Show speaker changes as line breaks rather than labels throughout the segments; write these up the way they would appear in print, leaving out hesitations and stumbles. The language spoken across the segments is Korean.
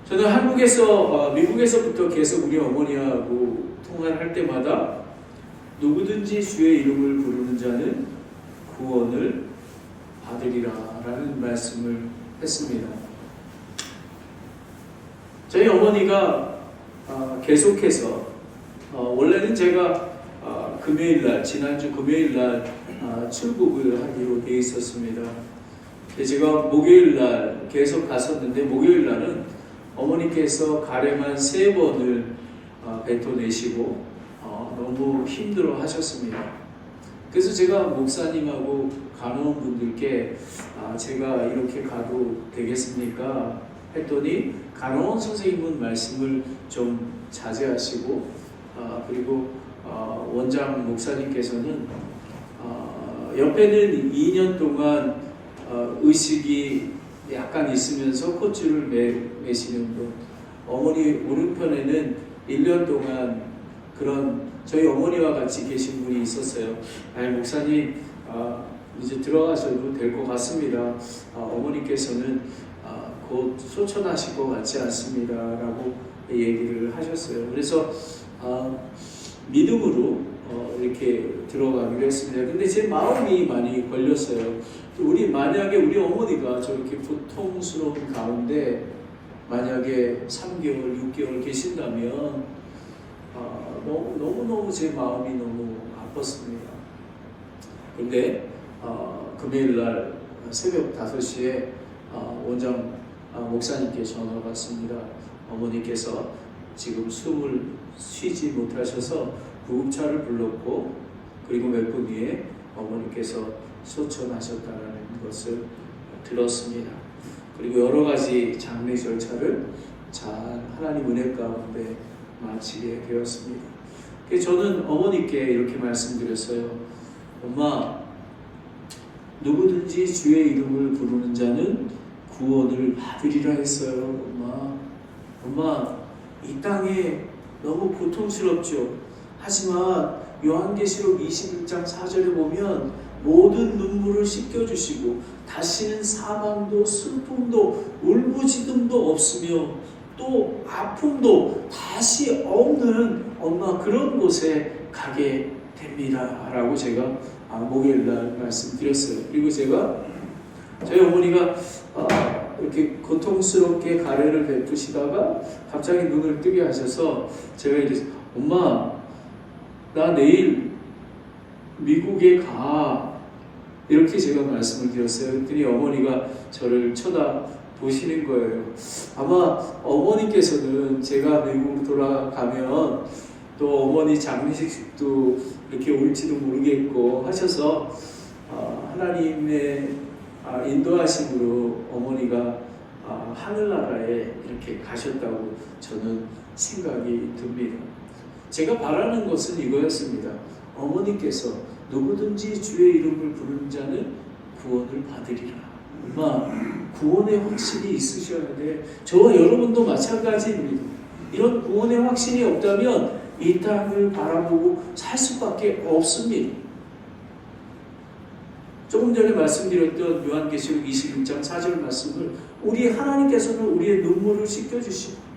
저는 미국에서부터 계속 우리 어머니하고 통화를 할 때마다 누구든지 주의 이름을 부르는 자는 구원을 받으리라 라는 말씀을 했습니다. 저희 어머니가 계속해서 원래는 제가 지난주 금요일날 출국을 하기로 되어 있었습니다. 제가 목요일날 계속 갔었는데 목요일날은 어머니께서 가래만 3번을 뱉어내시고 너무 힘들어 하셨습니다. 그래서 제가 목사님하고 간호원분들께 제가 이렇게 가도 되겠습니까? 했더니 간호원 선생님은 말씀을 좀 자제하시고 그리고 원장 목사님께서는 옆에는 2년 동안 의식이 약간 있으면서 콧줄을 매시는 분, 어머니 오른편에는 1년 동안 그런 저희 어머니와 같이 계신 분이 있었어요. 목사님 이제 들어가셔도 될 것 같습니다. 어머니께서는 곧 소천하실 것 같지 않습니다 라고 얘기를 하셨어요. 그래서 믿음으로 이렇게 들어가기로 했습니다. 근데 제 마음이 많이 걸렸어요. 만약에 우리 어머니가 저렇게 고통스러운 가운데 만약에 3개월, 6개월 계신다면 너무너무 제 마음이 너무 아팠습니다. 근데 금요일날 새벽 5시에 원장 목사님께 전화가 왔습니다. 어머니께서 지금 숨을 쉬지 못하셔서 구급차를 불렀고 그리고 몇 분 뒤에 어머니께서 소천하셨다는 것을 들었습니다. 그리고 여러 가지 장례 절차를 잘 하나님 은혜 가운데 마치게 되었습니다. 그래서 저는 어머니께 이렇게 말씀드렸어요. 엄마, 누구든지 주의 이름을 부르는 자는 구원을 받으리라 했어요. 엄마, 이 땅에 너무 고통스럽죠. 하지만 요한계시록 21장 4절에 보면 모든 눈물을 씻겨주시고 다시는 사망도 슬픔도 울부짖음도 없으며 또 아픔도 다시 없는 엄마 그런 곳에 가게 됩니다 라고 제가 목요일날 말씀드렸어요. 그리고 제가 저희 어머니가 이렇게 고통스럽게 가래를 베푸시다가 갑자기 눈을 뜨게 하셔서 제가 이제 엄마 나 내일 미국에 가 이렇게 제가 말씀을 드렸어요. 그랬더니 어머니가 저를 쳐다보시는 거예요. 아마 어머니께서는 제가 미국 돌아가면 또 어머니 장례식도 이렇게 올지도 모르겠고 하셔서 하나님의 인도하심으로 어머니가 하늘나라에 이렇게 가셨다고 저는 생각이 듭니다. 제가 바라는 것은 이거였습니다. 어머니께서 누구든지 주의 이름을 부르는 자는 구원을 받으리라. 엄마, 구원의 확신이 있으셔야 돼. 저와 여러분도 마찬가지입니다. 이런 구원의 확신이 없다면 이 땅을 바라보고 살 수밖에 없습니다. 조금 전에 말씀드렸던 요한계시록 26장 4절 말씀을 우리 하나님께서는 우리의 눈물을 씻겨주시고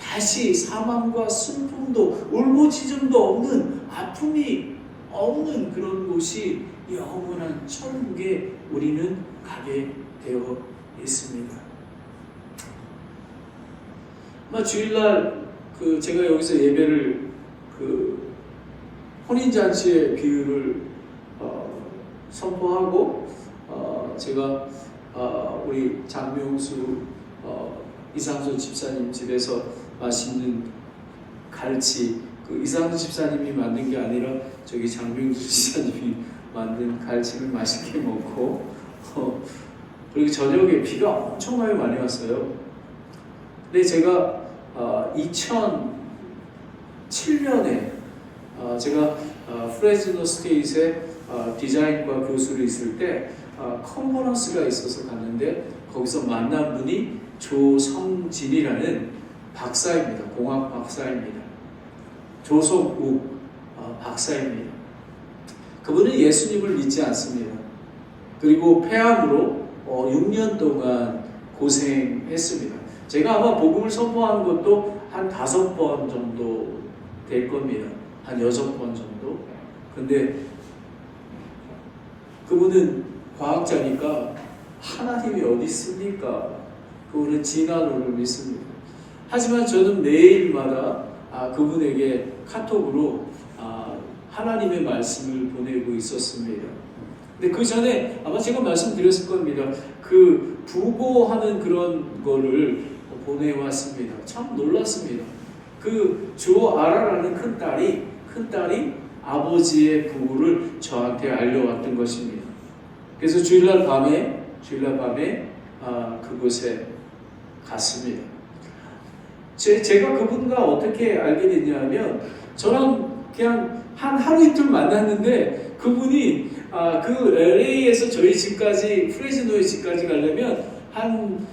다시 사망과 슬픔도 울부짖음도 없는 아픔이 없는 그런 곳이 영원한 천국에 우리는 가게 되어 있습니다. 주일날 제가 여기서 예배를 혼인잔치의 비유를 선포하고 제가 우리 장명수 이상수 집사님 집에서 맛있는 갈치 이상수 집사님이 만든 게 아니라 저기 장명수 집사님이 만든 갈치를 맛있게 먹고 그리고 저녁에 비가 엄청나게 많이 왔어요. 근데 제가 2007년에 제가 프레즈노 스테이트에 디자인과 교수로 있을 때 컨퍼런스가 있어서 갔는데 거기서 만난 분이 조성진이라는 박사입니다. 공학 박사입니다. 조성욱 박사입니다. 그분은 예수님을 믿지 않습니다. 그리고 폐암으로 6년 동안 고생했습니다. 제가 아마 복음을 선포하는 것도 한 5번 정도 될 겁니다. 한 6번 정도. 근데 그분은 과학자니까 하나님이 어디 있습니까? 그분은 진화론을 믿습니다. 하지만 저는 매일마다 그분에게 카톡으로 하나님의 말씀을 보내고 있었습니다. 근데 그 전에 아마 제가 말씀드렸을 겁니다. 그 부고하는 그런 거를 보내왔습니다. 참 놀랐습니다. 그 조아라라는 큰딸이 아버지의 부고를 저한테 알려왔던 것입니다. 그래서 주일날 밤에 그곳에 갔습니다. 제가 그분과 어떻게 알게 됐냐면 저랑 그냥 한 하루 이틀 만났는데 그분이 그 LA에서 저희 집까지 프레즈노의 집까지 가려면 한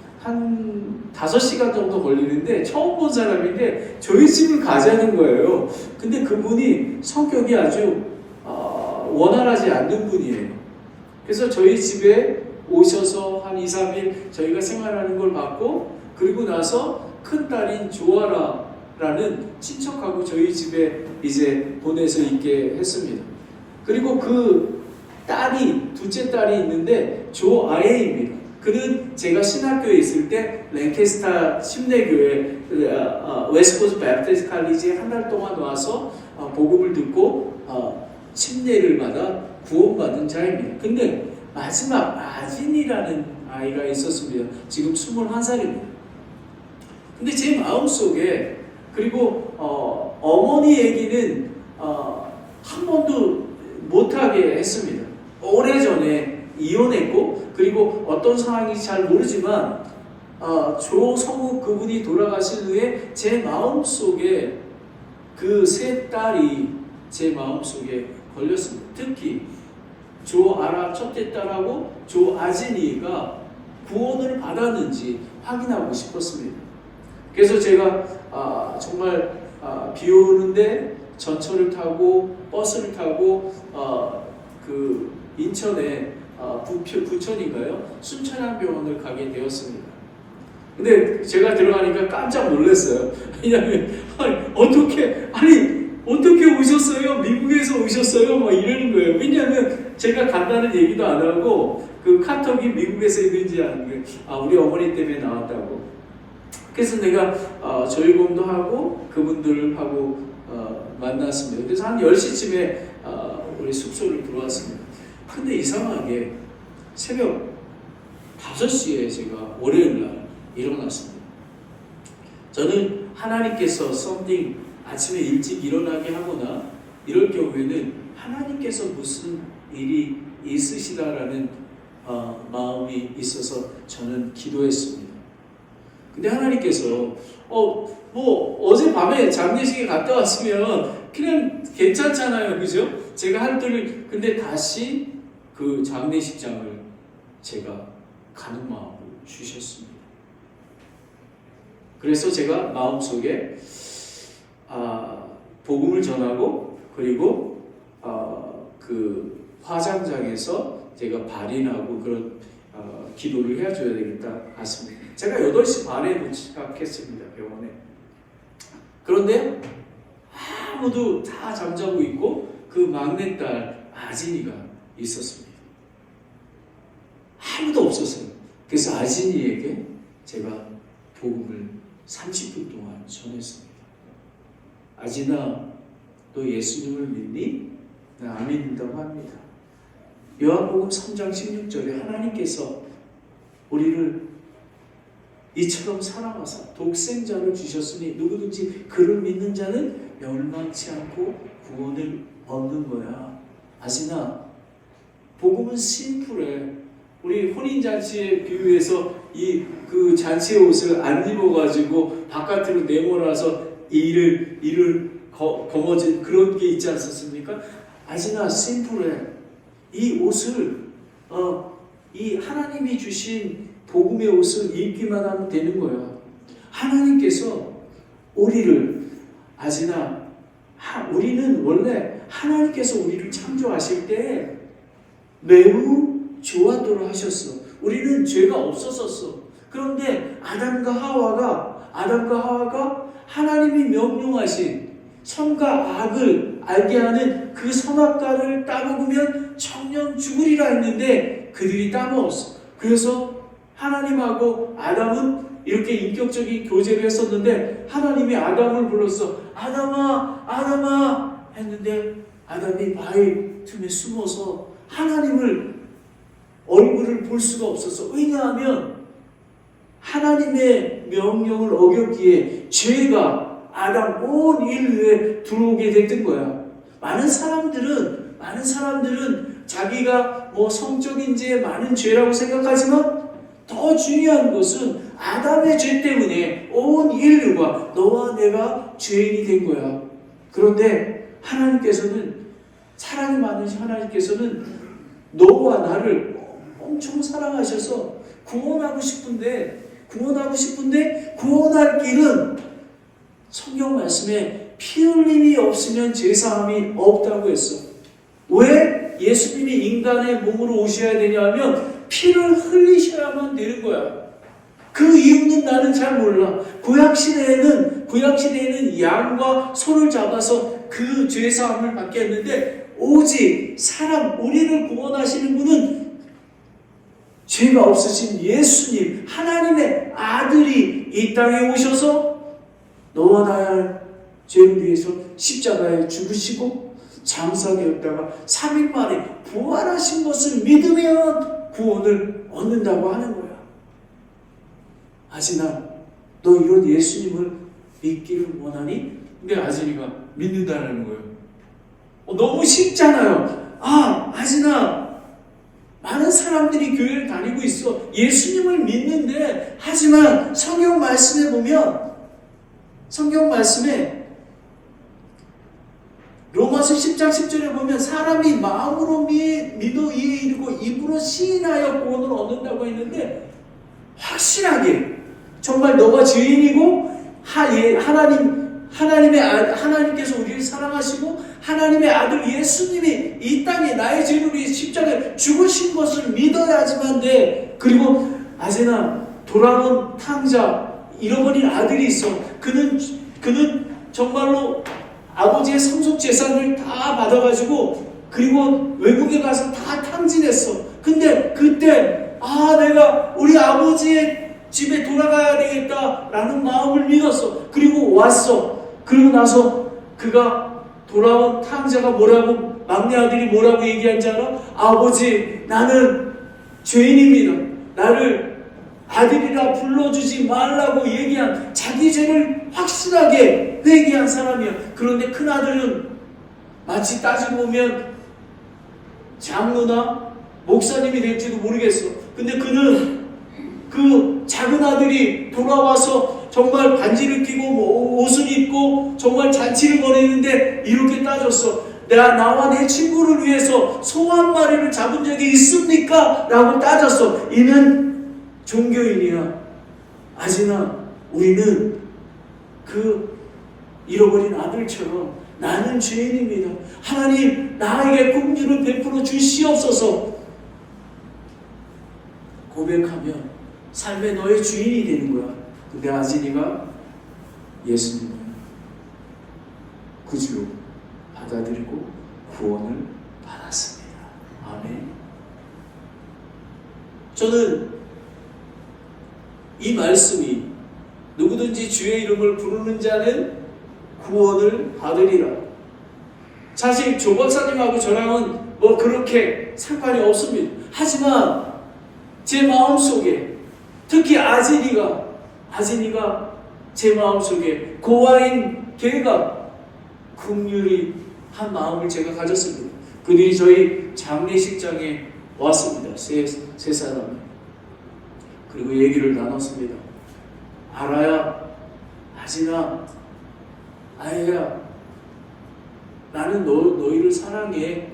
5시간 정도 걸리는데 처음 본 사람인데 저희 집을 가자는 거예요. 근데 그분이 성격이 아주 원활하지 않는 분이에요. 그래서 저희 집에 오셔서 한 2, 3일 저희가 생활하는 걸 봤고 그리고 나서 큰딸인 조아라라는 친척하고 저희 집에 이제 보내서 있게 했습니다. 그리고 그 둘째 딸이 있는데 조아예입니다. 그는 제가 신학교에 있을 때 랭캐스터 침례교회 웨스트코스트 배프티스트 칼리지에 한 달 동안 와서 복음을 듣고 침례를 받아 구원받은 자입니다. 근데 마지막 아진이라는 아이가 있었습니다. 지금 21살입니다. 근데 제 마음속에 그리고 어머니 얘기는 한 번도 못하게 했습니다. 오래전에 이혼했고 그리고 어떤 상황인지 잘 모르지만 조성욱 그분이 돌아가신 후에 제 마음속에 그 세 딸이 제 마음속에 걸렸습니다. 특히 조아라 첫째 딸하고 조아진이가 구원을 받았는지 확인하고 싶었습니다. 그래서 제가 정말 비 오는데 전철을 타고 버스를 타고 그 인천에 부천인가요? 순천향병원을 가게 되었습니다. 근데 제가 들어가니까 깜짝 놀랐어요. 왜냐하면 어떻게 오셨어요? 미국에서 오셨어요? 막 이러는 거예요. 왜냐하면 제가 간다는 얘기도 안 하고 그 카톡이 미국에서 있는지 아는 거예요. 우리 어머니 때문에 나왔다고. 그래서 내가 저희공도 하고 그분들하고 만났습니다. 그래서 한 10시쯤에 우리 숙소를 들어왔습니다. 근데 이상하게 새벽 5시에 제가 월요일날 일어났습니다. 저는 하나님께서 something 아침에 일찍 일어나게 하거나 이럴 경우에는 하나님께서 무슨 일이 있으시다라는 마음이 있어서 저는 기도했습니다. 근데 하나님께서 어젯밤에 장례식에 갔다 왔으면 그냥 괜찮잖아요. 그죠? 제가 할 때를 근데 다시 그 장례식장을 제가 가는 마음을 주셨습니다. 그래서 제가 마음속에 복음을 전하고 그리고 그 화장장에서 제가 발인하고 그런 기도를 해줘야 되겠다 같습니다. 제가 8시 반에 도착했습니다. 병원에. 그런데 아무도 다 잠자고 있고 그 막내딸 아진이가 있었습니다. 아무도 없었어요. 그래서 아진이에게 제가 복음을 30분 동안 전했습니다. 아진아, 너 예수님을 믿니? 나 안 믿는다고 합니다. 요한복음 3장 16절에 하나님께서 우리를 이처럼 사랑하사 독생자를 주셨으니 누구든지 그를 믿는 자는 멸망치 않고 구원을 얻는 거야. 아시나? 복음은 심플해. 우리 혼인잔치에 비유해서 그 잔치의 옷을 안 입어가지고 바깥으로 내몰아서 이를 거머쥔 그런 게 있지 않습니까? 아시나? 심플해. 이 옷을 이 하나님이 주신 복음의 옷을 입기만 하면 되는 거야. 하나님께서 우리를 아시나? 우리는 원래 하나님께서 우리를 창조하실 때 매우 좋아도록 하셨어. 우리는 죄가 없었었어. 그런데 아담과 하와가 하나님이 명령하신 선과 악을 알게 하는 그 선악과를 따먹으면 청년 죽으리라 했는데 그들이 따먹었어. 그래서 하나님하고 아담은 이렇게 인격적인 교제를 했었는데 하나님이 아담을 불렀어. 아담아, 아담아 했는데 아담이 바위 틈에 숨어서 하나님을 얼굴을 볼 수가 없었어. 왜냐하면 하나님의 명령을 어겼기에 죄가 아담 온 인류에 들어오게 됐던 거야. 많은 사람들은 자기가 뭐 성적인 죄 많은 죄라고 생각하지만 더 중요한 것은 아담의 죄 때문에 온 인류가 너와 내가 죄인이 된 거야. 그런데 하나님께서는 사랑이 많으신 하나님께서는 너와 나를 엄청 사랑하셔서 구원하고 싶은데 구원할 길은 성경 말씀에 피 흘림이 없으면 제사함이 없다고 했어. 왜 예수님이 인간의 몸으로 오셔야 되냐면 피를 흘리셔야만 되는 거야. 그 이유는 나는 잘 몰라. 구약시대에는 양과 소를 잡아서 그 죄사함을 받게 했는데 오직 우리를 구원하시는 분은 죄가 없으신 예수님, 하나님의 아들이 이 땅에 오셔서 너와 나의 죄를 위해서 십자가에 죽으시고 장사되었다가 3일 만에 부활하신 것을 믿으면 구원을 얻는다고 하는 거야. 아진아, 너 이런 예수님을 믿기를 원하니? 근데 아진이가 믿는다는 거예요. 너무 쉽잖아요. 아진아, 많은 사람들이 교회를 다니고 있어. 예수님을 믿는데, 하지만 성경 말씀에 보면, 로마서 10장 10절에 보면 사람이 마음으로 믿어 이에 이르고 입으로 시인하여 구원을 얻는다고 했는데, 확실하게 정말 너가 죄인이고 하나님께서 우리를 사랑하시고 하나님의 아들 예수님이 이 땅에 나의 죄를 위해 십자가에 죽으신 것을 믿어야지만 돼. 그리고 아제나 돌아온 탕자 잃어버린 아들이 있어. 그는 정말로 아버지의 상속 재산을 다 받아가지고 그리고 외국에 가서 다 탕진했어. 근데 그때 내가 우리 아버지의 집에 돌아가야 되겠다라는 마음을 믿었어. 그리고 왔어. 그리고 나서 그가 돌아온 탕자가 막내 아들이 뭐라고 얘기한지 알아? 아버지, 나는 죄인입니다. 나를 아들이라 불러주지 말라고 얘기한, 자기 죄를 확실하게 회개한 사람이야. 그런데 큰아들은 마치 따지고 보면 장로나 목사님이 될지도 모르겠어. 근데 그는 그 작은 아들이 돌아와서 정말 반지를 끼고 옷을 입고 정말 잔치를 벌이는데 이렇게 따졌어. 나와 내 친구를 위해서 소 한 마리를 잡은 적이 있습니까? 라고 따졌어. 이는 종교인이야. 아지나 우리는 그 잃어버린 아들처럼 나는 죄인입니다. 하나님, 나에게 긍휼을 베풀어 주시옵소서 고백하면 삶의 너의 주인이 되는 거야. 근데 아진이가 예수님을 구주로 받아들이고 구원을 받았습니다. 아멘. 저는 이 말씀이 누구든지 주의 이름을 부르는 자는 구원을 받으리라. 사실 조 박사님하고 저랑은 뭐 그렇게 상관이 없습니다. 하지만 제 마음속에 특히 아진이가 제 마음속에 고아인 걔가 긍휼히 한 마음을 제가 가졌습니다. 그들이 저희 장례식장에 왔습니다. 세 사람이. 그리고 얘기를 나눴습니다. 알아야, 아진아, 아이야, 나는 너희를 사랑해.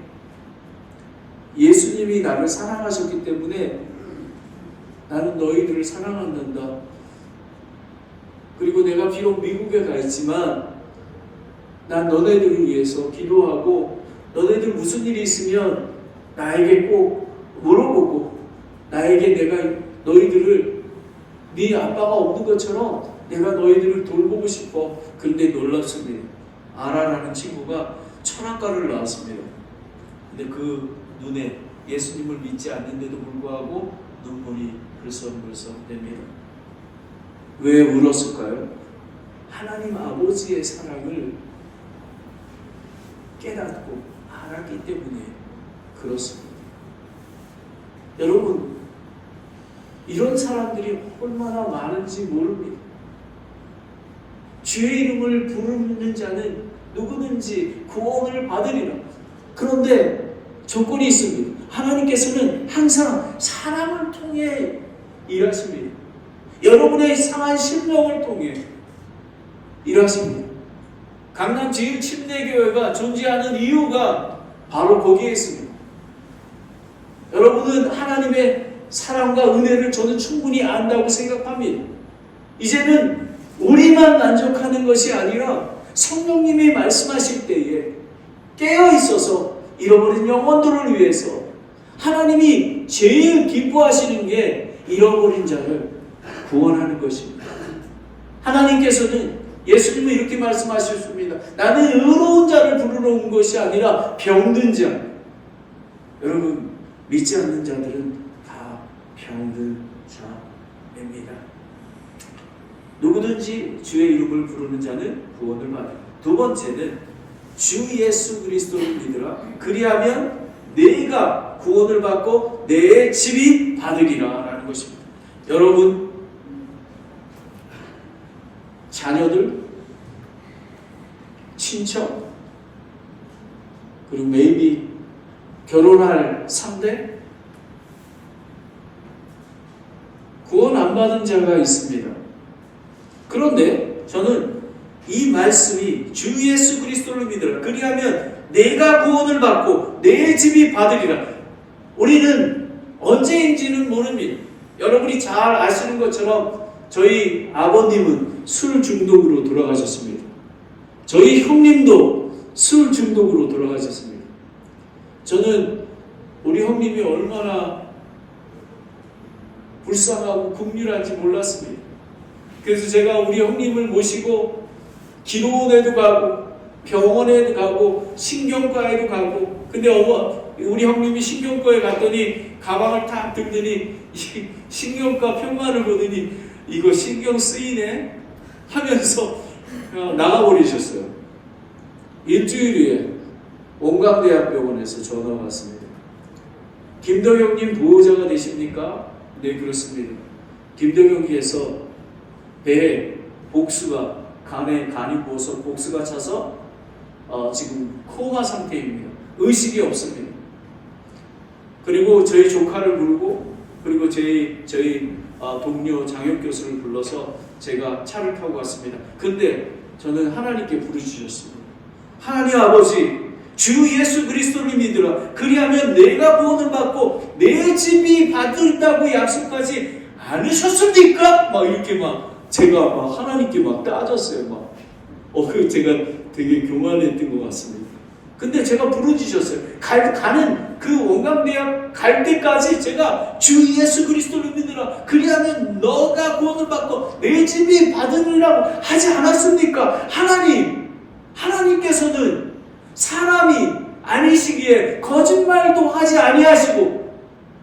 예수님이 나를 사랑하셨기 때문에 나는 너희들을 사랑한다. 그리고 내가 비록 미국에 가 있지만 난 너네들을 위해서 기도하고 너네들 무슨 일이 있으면 나에게 꼭 물어보고 나에게 내가 너희들을 네 아빠가 없는 것처럼 내가 너희들을 돌보고 싶어. 그런데 놀랍습니다. 아라라는 친구가 철학과를 나왔습니다. 근데 그 눈에 예수님을 믿지 않는데도 불구하고 눈물이 글썽글썽 됩니다. 왜 울었을까요? 하나님 아버지의 사랑을 깨닫고 알았기 때문에 그렇습니다. 여러분, 이런 사람들이 얼마나 많은지 모릅니다. 주의 이름을 부르는 자는 누구든지 구원을 받으리라. 그런데 조건이 있습니다. 하나님께서는 항상 사람을 통해 일하십니다. 여러분의 상한 심령을 통해 일하십니다. 강남 제1침례교회가 존재하는 이유가 바로 거기에 있습니다. 여러분은 하나님의 사랑과 은혜를 저는 충분히 안다고 생각합니다. 이제는 우리만 만족하는 것이 아니라 성령님이 말씀하실 때에 깨어 있어서 잃어버린 영혼들을 위해서 하나님이 제일 기뻐하시는 게 잃어버린 자를 구원하는 것입니다. 하나님께서는 예수님은 이렇게 말씀하셨습니다. 나는 의로운 자를 부르러 온 것이 아니라 병든 자. 여러분, 믿지 않는 자들은 다 병든 자입니다. 누구든지 주의 이름을 부르는 자는 구원을 받는다. 두 번째는 주 예수 그리스도를 믿으라. 그리하면 내가 구원을 받고 내 집이 받으리라 라는 것입니다. 여러분, 자녀들, 친척, 그리고 maybe 결혼할 상대, 구원 안 받은 자가 있습니다. 그런데 저는 이 말씀이 주 예수 그리스도를 믿으라. 그리하면 내가 구원을 받고 내 집이 받으리라. 우리는 언제인지는 모릅니다. 여러분이 잘 아시는 것처럼 저희 아버님은 술 중독으로 돌아가셨습니다. 저희 형님도 술 중독으로 돌아가셨습니다. 저는 우리 형님이 얼마나 불쌍하고 긍휼한지 몰랐습니다. 그래서 제가 우리 형님을 모시고 기도원에도 가고 병원에도 가고 신경과에도 가고, 근데 우리 형님이 신경과에 갔더니 가방을 탁 들더니 신경과 평만을 보더니 이거 신경 쓰이네 하면서 나가버리셨어요. 일주일 후에 원광대학병원에서 전화가 왔습니다. 김덕영님 보호자가 되십니까? 네, 그렇습니다. 김덕영께서 배에 복수가, 간이 부어서 복수가 차서 지금 코마 상태입니다. 의식이 없습니다. 그리고 저희 조카를 부르고, 그리고 저희 동료 장혁 교수를 불러서 제가 차를 타고 갔습니다. 근데 저는 하나님께 부르짖었습니다. 하나님 아버지, 주 예수 그리스도를 믿으라. 그리하면 내가 구원을 받고 내 집이 받는다고 약속하지 않으셨습니까? 막 이렇게 제가 하나님께 따졌어요. 제가 되게 교만했던 것 같습니다. 근데 제가 부르짖었어요. 가는 그 원광대학 갈 때까지 제가 주 예수 그리스도를 믿으라. 그리하면 너가 구원을 받고 내 집이 받으리라고 하지 않았습니까? 하나님께서는 사람이 아니시기에 거짓말도 하지 아니하시고,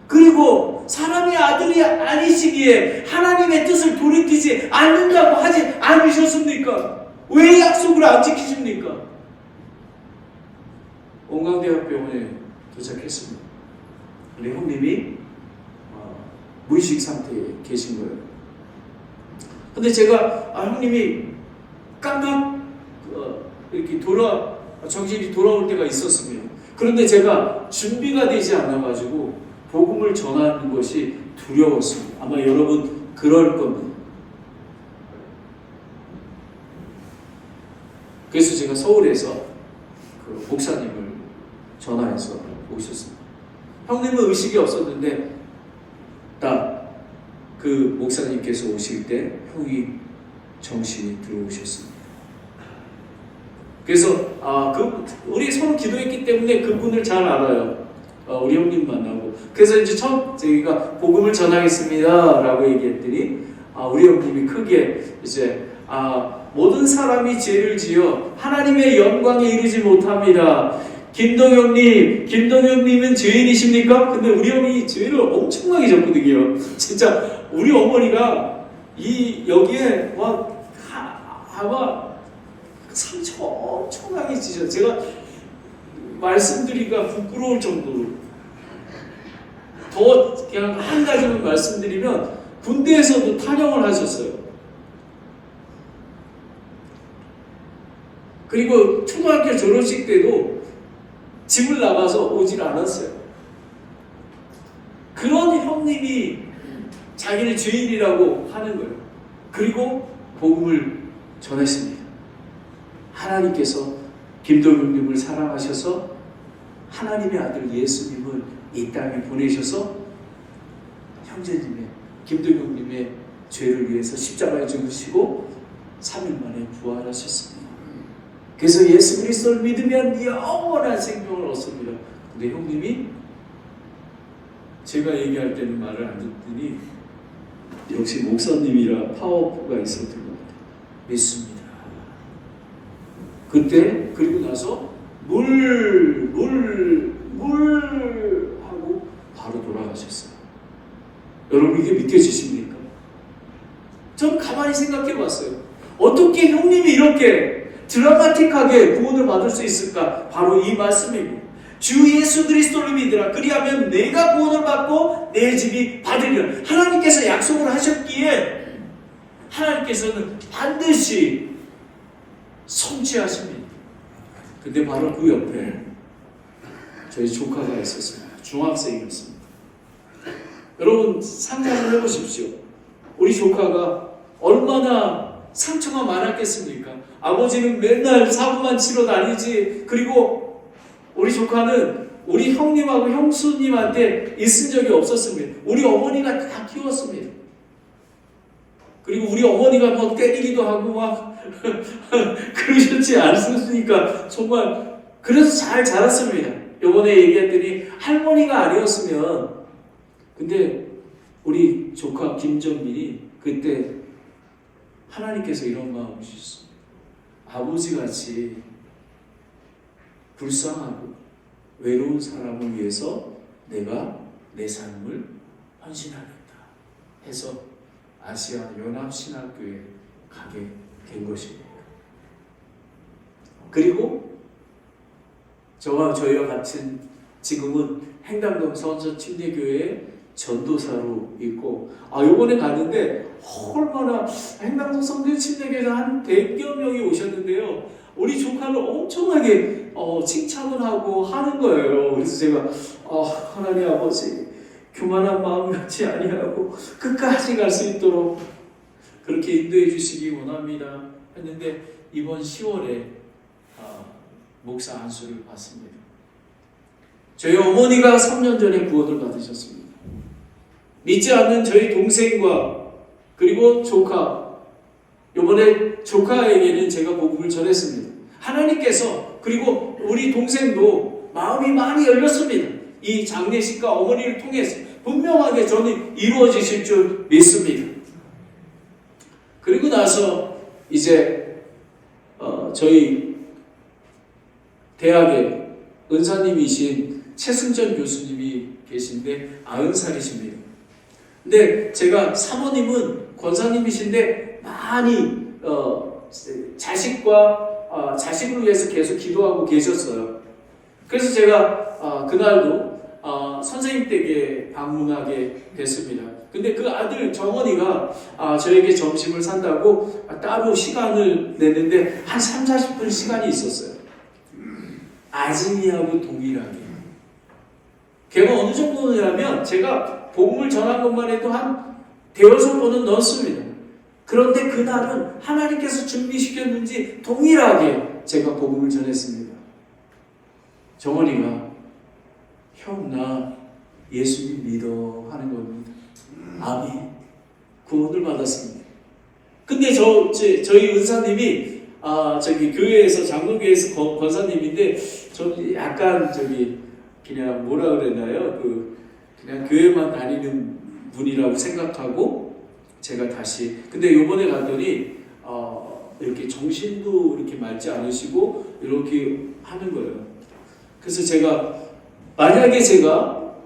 그리고 사람의 아들이 아니시기에 하나님의 뜻을 돌이키지 않는다고 하지 않으셨습니까? 왜 약속을 안 지키십니까? 원광대학병원에 도착했습니다. 우리 형님이 무의식 상태에 계신 거예요. 근데 제가 형님이 깜빡 이렇게 정신이 돌아올 때가 있었습니다. 그런데 제가 준비가 되지 않아가지고 복음을 전하는 것이 두려웠습니다. 아마 여러분 그럴 겁니다. 그래서 제가 서울에서 그 목사님을 전화해서 오셨습니다. 형님은 의식이 없었는데 딱 그 목사님께서 오실 때 형이 정신이 들어오셨습니다. 그래서 우리 서로 기도했기 때문에 그분을 잘 알아요. 우리 형님 만나고. 그래서 이제 처음 저희가 복음을 전하겠습니다 라고 얘기했더니 우리 형님이 크게 이제 모든 사람이 죄를 지어 하나님의 영광에 이르지 못합니다. 김동영님은 죄인이십니까? 근데 우리 형이 죄를 엄청나게 졌거든요. 진짜 우리 어머니가 여기에 아마 상처 엄청나게 지셨어요. 제가 말씀드리기가 부끄러울 정도로. 더 그냥 한 가지만 말씀드리면 군대에서도 탄영을 하셨어요. 그리고 초등학교 졸업식 때도 집을 나가서 오질 않았어요. 그런 형님이 자기는 죄인이라고 하는 거예요. 그리고 복음을 전했습니다. 하나님께서 김동영님을 사랑하셔서 하나님의 아들 예수님을 이 땅에 보내셔서 형제님의 김동영님의 죄를 위해서 십자가에 죽으시고 3일 만에 부활하셨습니다. 그래서 예수 그리스도를 믿으면 영원한 생명을 얻습니다. 근데 형님이 제가 얘기할 때는 말을 안 듣더니 역시 목사님이라 파워가 있었던 것 같아요. 믿습니다. 그때 그리고 나서 물 하고 바로 돌아가셨어요. 여러분 이게 믿겨지십니까? 전 가만히 생각해 봤어요. 어떻게 형님이 이렇게 드라마틱하게 구원을 받을 수 있을까? 바로 이 말씀입니다. 주 예수 그리스도를 믿으라. 그리하면 내가 구원을 받고 내 집이 받으리라. 하나님께서 약속을 하셨기에 하나님께서는 반드시 성취하십니다. 근데 바로 그 옆에 저희 조카가 있었어요. 중학생이었습니다. 여러분 상상을 해보십시오. 우리 조카가 얼마나 상처가 많았겠습니까? 아버지는 맨날 사고만 치러 다니지. 그리고 우리 조카는 우리 형님하고 형수님한테 있은 적이 없었습니다. 우리 어머니가 다 키웠습니다. 그리고 우리 어머니가 막 때리기도 하고 막 그러셨지 않습니까? 정말 그래서 잘 자랐습니다. 요번에 얘기했더니 할머니가 아니었으면, 근데 우리 조카 김정민이 그때 하나님께서 이런 마음을 주셨어요. 아버지같이 불쌍하고 외로운 사람을 위해서 내가 내 삶을 헌신하겠다 해서 아시아 연합신학교에 가게 된 것입니다. 그리고 저희와 같은 지금은 행담동 선서 침례교회에 전도사로 있고, 요번에 갔는데 얼마나 행담동 성전 침례교회에 한 100여 명이 오셨는데요. 우리 조카를 엄청나게 칭찬을 하고 하는 거예요. 그래서 제가 하나님 아버지 교만한 마음 갖지 아니하고 끝까지 갈 수 있도록 그렇게 인도해 주시기 원합니다 했는데, 이번 10월에 목사 안수를 받습니다. 저희 어머니가 3년 전에 구원을 받으셨습니다. 믿지 않는 저희 동생과 그리고 조카, 이번에 조카에게는 제가 복음을 전했습니다. 하나님께서, 그리고 우리 동생도 마음이 많이 열렸습니다. 이 장례식과 어머니를 통해서 분명하게 저는 이루어지실 줄 믿습니다. 그리고 나서 이제 저희 대학의 은사님이신 최승전 교수님이 계신데 90살이십니다. 근데 제가 사모님은 권사님이신데 많이 자식을 위해서 계속 기도하고 계셨어요. 그래서 제가 그날도 선생님 댁에 방문하게 됐습니다. 근데 그 아들 정원이가 저에게 점심을 산다고 따로 시간을 냈는데 한 30-40분 시간이 있었어요. 아진이하고 동일하게. 걔가 어느 정도냐면 제가 복음을 전한 것만 해도 한 대여섯 번은 넣었습니다. 그런데 그날은 하나님께서 준비시켰는지 동일하게 제가 복음을 전했습니다. 정원이가 형 나 예수님 믿어 하는 겁니다. 아멘. 구원을 받았습니다. 근데 저희 은사님이 저기 교회에서 장로교회에서 권사님인데 저는 약간 그냥 뭐라 그랬나요? 그냥 교회만 다니는 분이라고 생각하고 제가 다시 근데 요번에 갔더니 이렇게 정신도 이렇게 맑지 않으시고 이렇게 하는 거예요. 그래서 제가 만약에 제가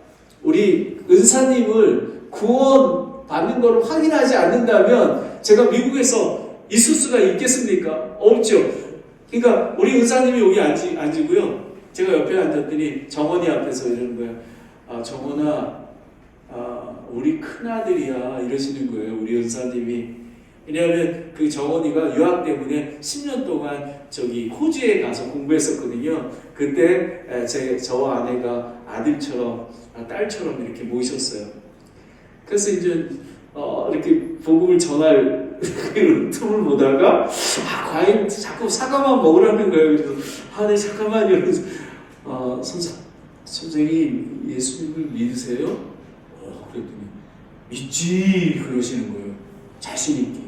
우리 은사님을 구원 받는 것을 확인하지 않는다면 제가 미국에서 있을 수가 있겠습니까? 없죠. 그러니까 우리 은사님이 여기 앉으고요. 제가 옆에 앉았더니 정원이 앞에서 이러는 거예요. 정원아, 우리 큰아들이야 이러시는 거예요. 우리 은사님이. 왜냐하면 그 정원이가 유학 때문에 10년 동안 저기 호주에 가서 공부했었거든요. 그때 저와 아내가 아들처럼 딸처럼 이렇게 모셨어요. 그래서 이제 이렇게 복음을 전할 틈을 보다가 과연 자꾸 사과만 먹으라는 거예요. 그래서 네 잠깐만요. 이러면서 선생님 예수님을 믿으세요? 그랬더니 믿지 그러시는 거예요. 자신 있게.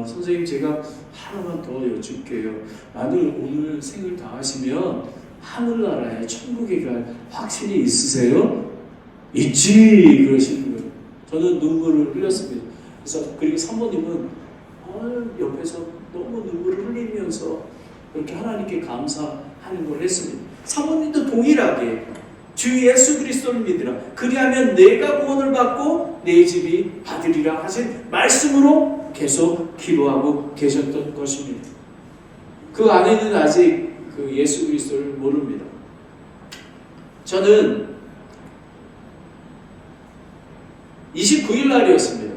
선생님 제가 하나만 더 여쭐게요. 만일 오늘 생을 다하시면 하늘나라에 천국에 갈 확신이 있으세요? 있지 그러시는 거예요. 저는 눈물을 흘렸습니다. 그래서 그리고 사모님은 옆에서 너무 눈물을 흘리면서 그렇게 하나님께 감사하는 걸 했습니다. 사모님도 동일하게 주 예수 그리스도를 믿으라. 그리하면 내가 구원을 받고 내 집이 받으리라 하신 말씀으로 계속 기도하고 계셨던 것입니다. 그 아내는 아직 그 예수 그리스도를 모릅니다. 저는 29일 날이었습니다.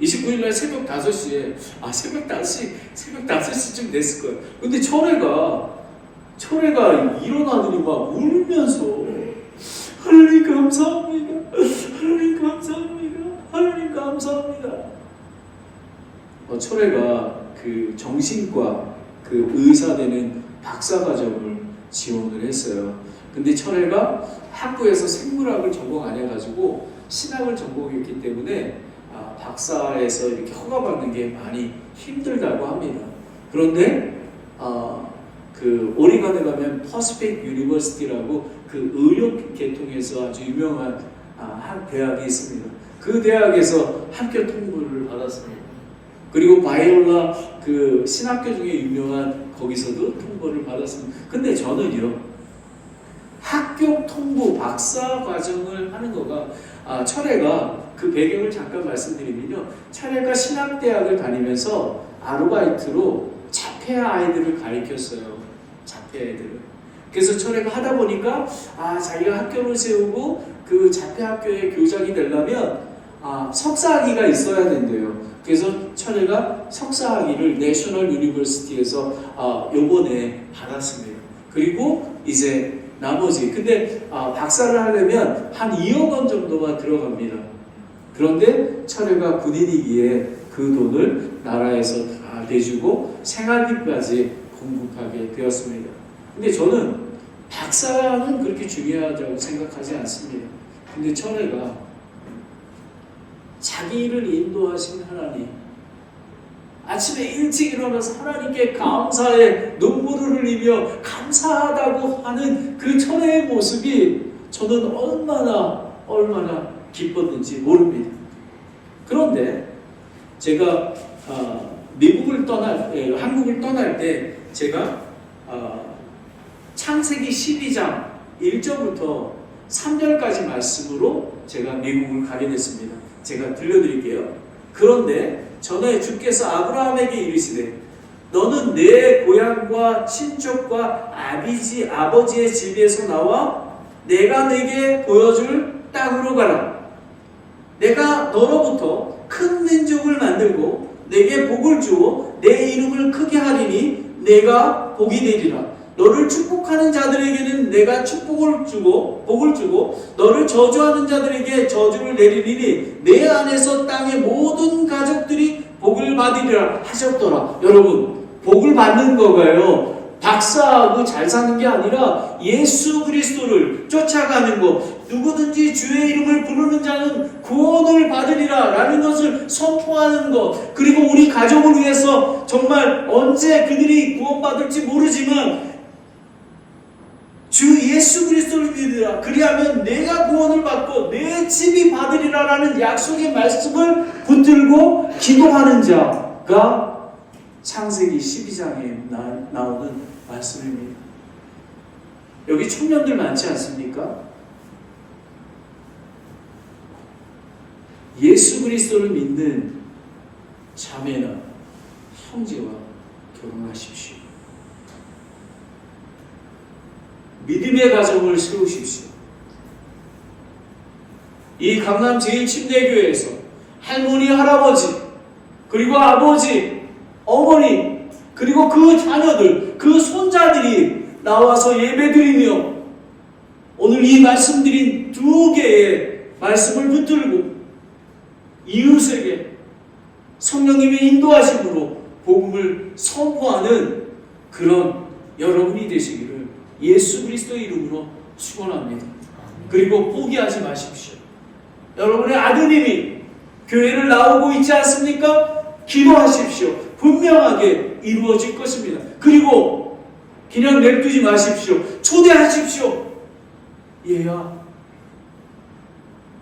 29일 날 새벽 5시에 새벽 5시쯤 됐을 거예요. 근데 철회가 일어나더니 막 울면서 하나님 감사합니다. 하나님 감사합니다. 하나님 감사합니다. 철회가 그 정신과 그 의사 되는 박사과정을 지원을 했어요. 근데 철회가 학부에서 생물학을 전공 안 해가지고 신학을 전공했기 때문에 박사에서 이렇게 허가받는 게 많이 힘들다고 합니다. 그런데 그 오리건에 가면 퍼시픽 유니버시티라고 그 의료 계통에서 아주 유명한 한 대학이 있습니다. 그 대학에서 합격 통보를 받았습니다. 그리고 바이올라 그 신학교 중에 유명한 거기서도 통보를 받았습니다. 근데 저는요 합격 통보 박사 과정을 하는 거가 철회가 그 배경을 잠깐 말씀드리면요, 철회가 신학대학을 다니면서 아르바이트로 자폐 아이들을 가르쳤어요. 자폐 아이들을. 그래서 철회가 하다 보니까 자기가 학교를 세우고 그 자폐 학교의 교장이 되려면 석사학위가 있어야 된대요. 그래서 철회가 석사학위를 내셔널 유니버시티에서 요번에 받았습니다. 그리고 이제 나머지 근데 박사를 하려면 한 2억 원 정도가 들어갑니다. 그런데 철회가 군인이기에 그 돈을 나라에서 다 내주고 생활비까지 공급하게 되었습니다. 근데 저는 박사는 그렇게 중요하다고 생각하지 않습니다. 근데 철회가 자기를 인도하신 하나님, 아침에 일찍 일어나서 하나님께 감사의 눈물을 흘리며 감사하다고 하는 그 철회의 모습이 저는 얼마나 기뻤는지 모릅니다. 그런데 제가 한국을 떠날 때 제가 창세기 12장 1절부터 3절까지 말씀으로 제가 미국을 가게 됐습니다. 제가 들려드릴게요. 그런데 전에 주께서 아브라함에게 이르시되 너는 내 고향과 친족과 아버지의 집에서 나와 내가 내게 보여줄 땅으로 가라. 내가 너로부터 큰 민족을 만들고 내게 복을 주어 내 이름을 크게 하리니 내가 복이 되리라. 너를 축복하는 자들에게는 내가 복을 주고 너를 저주하는 자들에게 저주를 내리리니 내 안에서 땅의 모든 가족들이 복을 받으리라 하셨더라. 여러분, 복을 받는 거가요, 박사하고 잘 사는 게 아니라 예수 그리스도를 쫓아가는 것, 누구든지 주의 이름을 부르는 자는 구원을 받으리라 라는 것을 선포하는 것, 그리고 우리 가족을 위해서 정말 언제 그들이 구원받을지 모르지만 주 예수 그리스도를 믿으라. 그리하면 내가 구원을 받고 내 집이 받으리라라는 약속의 말씀을 붙들고 기도하는 자가 창세기 12장에 나오는 말씀입니다. 여기 청년들 많지 않습니까? 예수 그리스도를 믿는 자매나 형제와 결혼하십시오. 믿음의 가정을 세우십시오. 이 강남 제1침례교회에서 할머니, 할아버지, 그리고 아버지, 어머니, 그리고 그 자녀들, 그 손자들이 나와서 예배드리며 오늘 이 말씀드린 두 개의 말씀을 붙들고 이웃에게 성령님의 인도하심으로 복음을 선포하는 그런 여러분이 되시기를 예수 그리스도의 이름으로 축원합니다. 그리고 포기하지 마십시오. 여러분의 아드님이 교회를 나오고 있지 않습니까? 기도하십시오. 분명하게 이루어질 것입니다. 그리고 그냥 냅두지 마십시오. 초대하십시오. 얘야,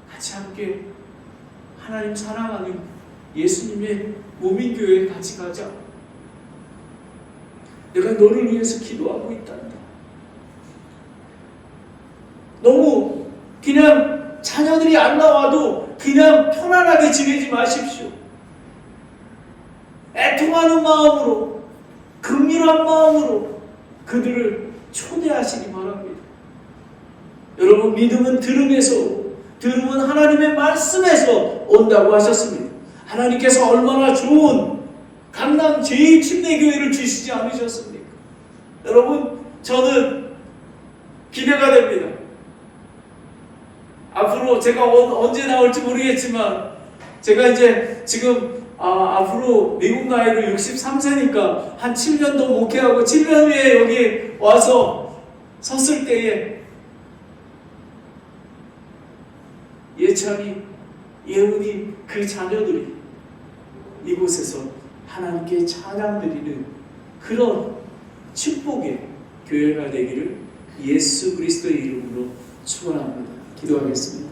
같이 함께 하나님 사랑하는 예수님의 몸인 교회에 같이 가자. 내가 너를 위해서 기도하고 있단다. 너무 그냥 자녀들이 안 나와도 그냥 편안하게 지내지 마십시오. 애통하는 마음으로, 긍휼한 마음으로 그들을 초대하시기 바랍니다. 여러분, 믿음은 들음에서 오고 들음은 하나님의 말씀에서 온다고 하셨습니다. 하나님께서 얼마나 좋은 강남 제1침례교회를 주시지 않으셨습니까? 여러분, 저는 기대가 됩니다. 앞으로 제가 언제 나올지 모르겠지만 제가 이제 지금 앞으로 미국 나이로 63세니까 한 7년 더 목회하고 7년 후에 여기 와서 섰을 때에 예찬이, 예훈이, 그 자녀들이 이곳에서 하나님께 찬양드리는 그런 축복의 교회가 되기를 예수 그리스도의 이름으로 축원합니다. 기도하겠습니다.